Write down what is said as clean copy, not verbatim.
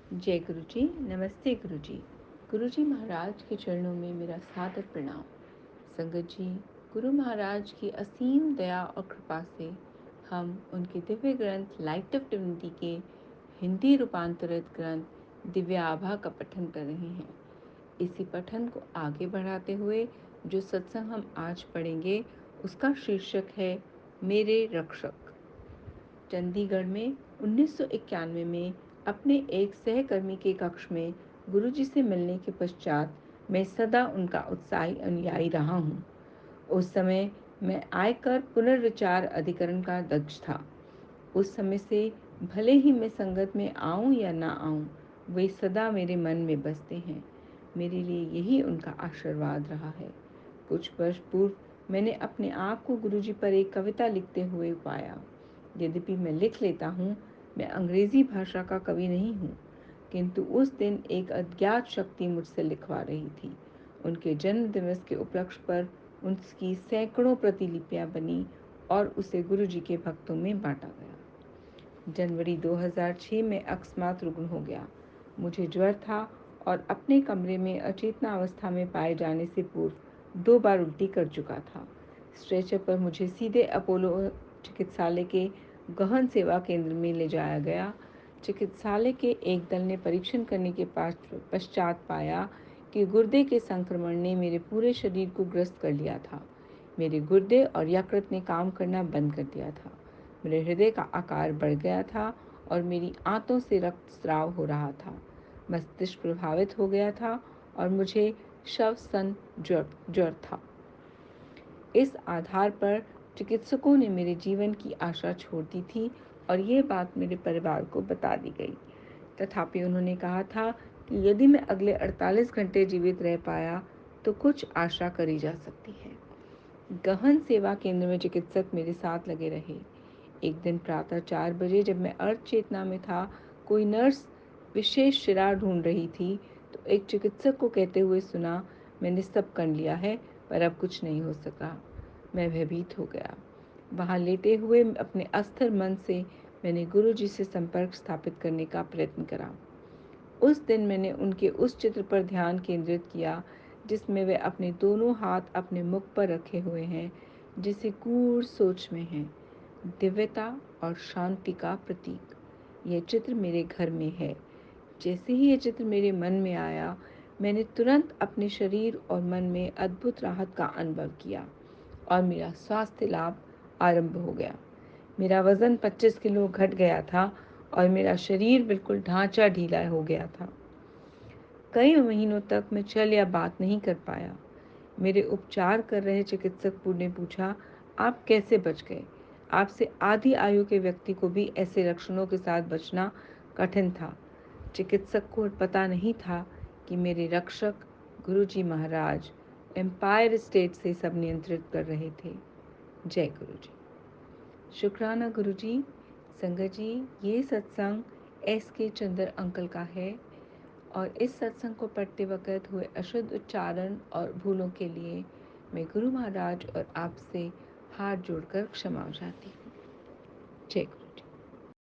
जय गुरु जी। नमस्ते गुरु जी। गुरु जी महाराज के चरणों में मेरा सादर प्रणाम। संगत जी, गुरु महाराज की असीम दया और कृपा से हम उनके दिव्य ग्रंथ लाइट ऑफ डिविनिटी के हिंदी रूपांतरित ग्रंथ दिव्य आभा का पठन कर रहे हैं। इसी पठन को आगे बढ़ाते हुए जो सत्संग हम आज पढ़ेंगे उसका शीर्षक है मेरे रक्षक। चंडीगढ़ में 1991 में अपने एक सहकर्मी के कक्ष में गुरुजी से मिलने के पश्चात मैं सदा उनका उत्साही अनुयायी रहा हूँ। उस समय मैं आयकर पुनर्विचार अधिकरण का अध्यक्ष था। उस समय से भले ही मैं संगत में आऊं या ना आऊं, वे सदा मेरे मन में बसते हैं। मेरे लिए यही उनका आशीर्वाद रहा है। कुछ वर्ष पूर्व मैंने अपने आप को गुरुजी पर एक कविता लिखते हुए पाया। यद्यपि मैं लिख लेता हूँ, मैं अंग्रेजी भाषा का कवि नहीं हूँ, किंतु उस दिन एक अज्ञात शक्ति मुझसे लिखवा रही थी। उनके जन्म दिवस के उपलक्ष्य पर उनकी सैकड़ों प्रतिलिपियां बनी और उसे गुरुजी के भक्तों में बांटा गया। जनवरी 2006 में अकस्मात रुग्ण हो गया। मुझे ज्वर था और अपने कमरे में अचेतना अवस्था में पाए जाने से पूर्व 2 बार उल्टी कर चुका था। स्ट्रेचर पर मुझे सीधे अपोलो चिकित्सालय के गहन सेवा केंद्र में ले जाया गया। चिकित्सालय के एक दल ने परीक्षण करने के पश्चात पाया कि गुर्दे के संक्रमण ने मेरे पूरे शरीर को ग्रस्त कर लिया था। मेरे गुर्दे और यकृत ने काम करना बंद कर दिया था। मेरे हृदय का आकार बढ़ गया था और मेरी आंतों से रक्तस्राव हो रहा था। मस्तिष्क प्रभावित हो गया था और मुझे शवसन ज्वर था। इस आधार पर चिकित्सकों ने मेरे जीवन की आशा छोड़ दी थी और ये बात मेरे परिवार को बता दी गई। तथापि उन्होंने कहा था कि यदि मैं अगले 48 घंटे जीवित रह पाया तो कुछ आशा करी जा सकती है। गहन सेवा केंद्र में चिकित्सक मेरे साथ लगे रहे। एक दिन प्रातः 4 बजे जब मैं अर्ध चेतना में था, कोई नर्स विशेष शिरा ढूंढ रही थी तो एक चिकित्सक को कहते हुए सुना, मैंने सब कर लिया है पर अब कुछ नहीं हो सका। मैं भयभीत हो गया। वहाँ लेटे हुए अपने अस्थिर मन से मैंने गुरुजी से संपर्क स्थापित करने का प्रयत्न करा। उस दिन मैंने उनके उस चित्र पर ध्यान केंद्रित किया जिसमें वे अपने दोनों हाथ अपने मुख पर रखे हुए हैं, जिसे गूढ़ सोच में हैं, दिव्यता और शांति का प्रतीक। यह चित्र मेरे घर में है। जैसे ही यह चित्र मेरे मन में आया, मैंने तुरंत अपने शरीर और मन में अद्भुत राहत का अनुभव किया और मेरा स्वास्थ्य लाभ आरंभ हो गया। मेरा वजन 25 किलो घट गया था और मेरा शरीर बिल्कुल ढांचा ढीला हो गया था। कई महीनों तक मैं चल या बात नहीं कर पाया। मेरे उपचार कर रहे चिकित्सक ने पूछा, आप कैसे बच गए? आपसे आधी आयु के व्यक्ति को भी ऐसे लक्षणों के साथ बचना कठिन था। चिकित्सक को पता नहीं था कि मेरे रक्षक गुरुजी महाराज एम्पायर स्टेट से सब नियंत्रित कर रहे थे। जय गुरुजी। शुक्राना गुरुजी। संगत जी, ये सत्संग एस के चंद्र अंकल का है और इस सत्संग को पढ़ते वक्त हुए अशुद्ध उच्चारण और भूलों के लिए मैं गुरु महाराज और आपसे हाथ जोड़कर क्षमा चाहती हूँ। जय गुरु।